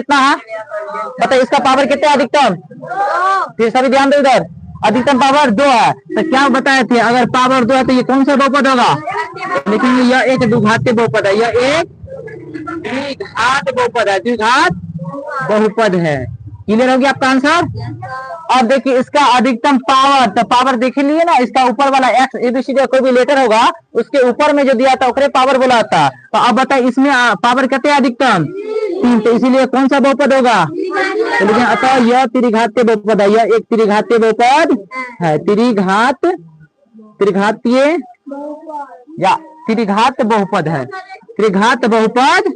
कितना है बताइए, इसका पावर कितना है अधिकतम? फिर सभी ध्यान दो इधर, अधिकतम पावर 2 है। तो क्या बताए थे, अगर पावर 2 है तो ये कौन सा बहुपद होगा? लेकिन यह एक द्विघातीय बहुपद है, यह एक द्विघात बहुपद है, द्विघात बहुपद है। क्लियर हो गया आपका आंसर? अब देखिए इसका अधिकतम पावर, तो पावर देख लिए ना, इसका ऊपर वाला एक्स एबीसीडी कोई भी लेटर होगा उसके ऊपर में जो दिया था उसे पावर बोला था। तो अब बताइए इसमें पावर कितने अधिकतम? 3, तो इसीलिए कौन सा बहुपद होगा? तो लेकिन अतः यह त्रिघातीय बहुपद है, यह एक त्रिघातीय बहुपद है, त्रिघातीय या त्रिघात बहुपद है, त्रिघात बहुपद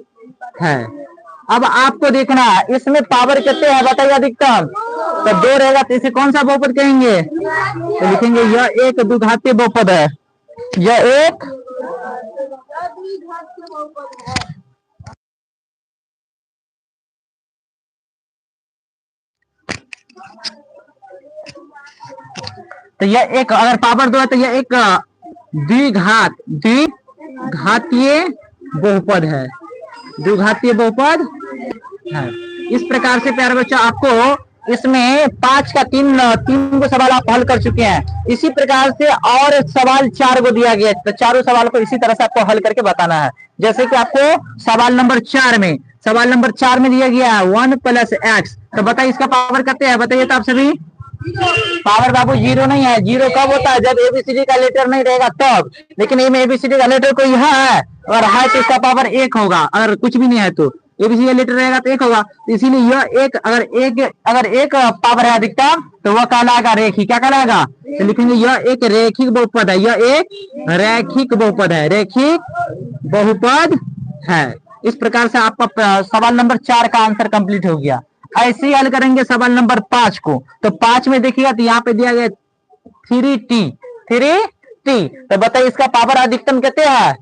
है। अब आपको देखना है इसमें पावर कितने है बताइए अधिकतम? तो 2 रहेगा, तो इसे कौन सा बहुपद कहेंगे? तो लिखेंगे यह एक द्विघातीय बहुपद है, यह एक तो यह एक, अगर पावर 2 है तो यह एक द्विघातीय बहुपद है, द्विघातीय बहुपद है। इस प्रकार से प्यारे बच्चों आपको इसमें 5 का 3 को सवाल आप हल कर चुके हैं। इसी प्रकार से और सवाल 4 को दिया गया है, तो चारों सवाल को इसी तरह से आपको हल करके बताना है। जैसे कि आपको सवाल नंबर 4 में दिया गया है 1 + x, तो बताइए इसका पावर कितने है बताइए तो आप सभी? पावर बाबू 0 नहीं है, 0 कब होता है? जब एबीसीडी का लेटर नहीं रहेगा तब। लेकिन एबीसीडी का लेटर कोई है, अगर है तो इसका पावर 1 होगा, अगर कुछ भी नहीं है तो एबीसीडी का लेटर रहेगा तो 1 होगा। तो इसीलिए यह एक, अगर एक पावर है अधिकतम तो वह कहलाएगा रेखिक। क्या कहलाएगा? तो लिखेंगे यह एक रेखिक बहुपद है, यह एक रैखिक बहुपद है, रैखिक बहुपद है। इस प्रकार से आपका सवाल नंबर 4 का आंसर कंप्लीट हो गया। ऐसे ही हल करेंगे सवाल नंबर 5 को। तो 5 में देखिएगा तो यहाँ पे दिया गया 3t, तो बताइए इसका पावर अधिकतम कितने है?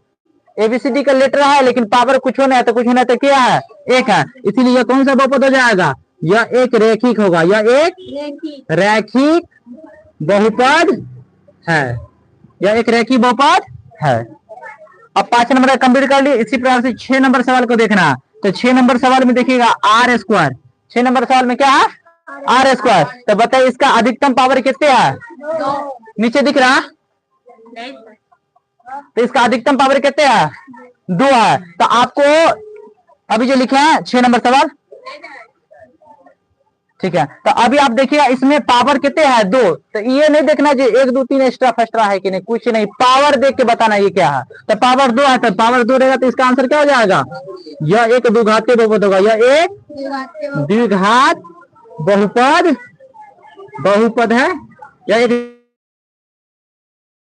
एबीसीडी का लेटर है लेकिन पावर कुछ होना है तो कुछ होना है तो क्या है? 1 है, इसीलिए यह कौन सा बहुपद हो जाएगा? यह एक रेखिक होगा, यह एक रैखिक बहुपद है, यह एक रैखिक बहुपद है। अब 5 नंबर का कंप्लीट कर लिए। इसी प्रकार से 6 नंबर सवाल को देखना। तो 6 नंबर सवाल में देखिएगा r², 6 नंबर सवाल में क्या है? r²। तो बताइए इसका अधिकतम पावर कितने है? 2, नीचे दिख रहा? तो इसका अधिकतम पावर कितने है? 2 है। तो आपको अभी जो लिखे हैं 6 नंबर सवाल, ठीक है, तो अभी आप देखिएगा इसमें पावर कितने हैं? 2। तो ये नहीं देखना जी 1 2 3 एक्स्ट्रा फस्ट्रा है कि नहीं, कुछ नहीं, पावर देख के बताना ये क्या है। तो पावर 2 है, तो पावर 2 रहेगा तो इसका आंसर क्या हो जाएगा? यह एक द्विघातीय बहुपद होगा, यह एक द्विघात बहुपद है, यह एक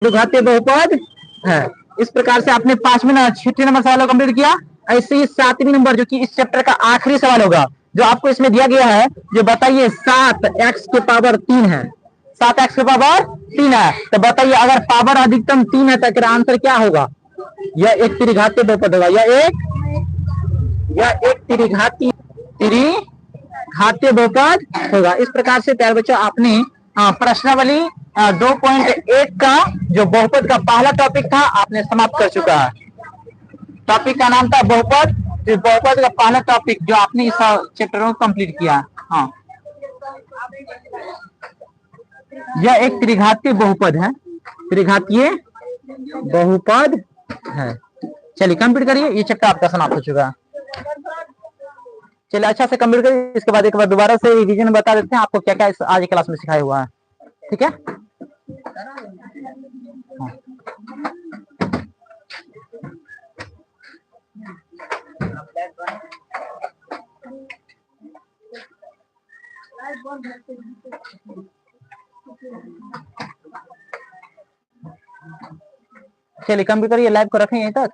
द्विघातीय बहुपद है। इस प्रकार से आपने 5 में 6 नंबर सवाल कंप्लीट किया। ऐसे ही 7वीं नंबर जो कि इस चैप्टर का आखिरी सवाल होगा, जो आपको इसमें दिया गया है, जो बताइए 7x के पावर 3 है, 7x के पावर 3 है। तो बताइए अगर पावर अधिकतम 3 है तो इसका आंसर क्या होगा? यह एक त्रिघातीय बहुपद होगा, यह एक त्रिघातीय बहुपद होगा। इस प्रकार से प्यारे बच्चों आपने प्रश्नावली 2.1 का जो बहुपद का पहला टॉपिक था आपने समाप्त कर चुका है। टॉपिक का नाम था बहुपद, जो बहुपद का पहला टॉपिक जो आपने इस चैप्टर में कंप्लीट किया। हाँ, यह एक त्रिघातीय बहुपद है, त्रिघातीय बहुपद है। चलिए कंप्लीट करिए, ये चैप्टर आपका समाप्त हो चुका है। चलिए अच्छा से कंप्लीट करिए, इसके बाद एक बार दोबारा से रिवीजन बता देते हैं आपको क्या क्या आज क्लास में सिखाया हुआ है, ठीक है? चलिए कंप्लीट करिए, लाइव को रखें यहीं तक।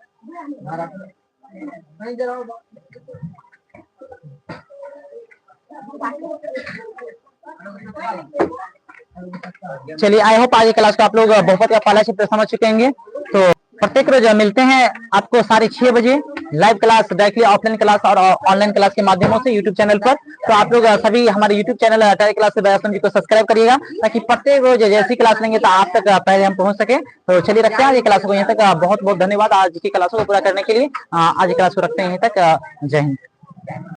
चलिए आई होप आज की क्लास को आप लोग बहुपद का पहला चैप्टर समझ चुके होंगे। तो प्रत्येक रोज मिलते हैं आपको 6:30 बजे live class, directly offline class और ऑनलाइन क्लास के माध्यमों से यूट्यूब चैनल पर। तो आप लोग सभी हमारे यूट्यूब चैनल अटारी क्लास से बैसम जी को सब्सक्राइब करिएगा, ताकि प्रत्येक रोज जैसी क्लास लेंगे तो आप तक पहले हम पहुंच सके। तो चलिए रखते हैं आज की क्लास को यहीं तक। बहुत बहुत धन्यवाद आज की क्लास को पूरा करने के लिए। आज की क्लास को रखते हैं यहीं तक। जय हिंद।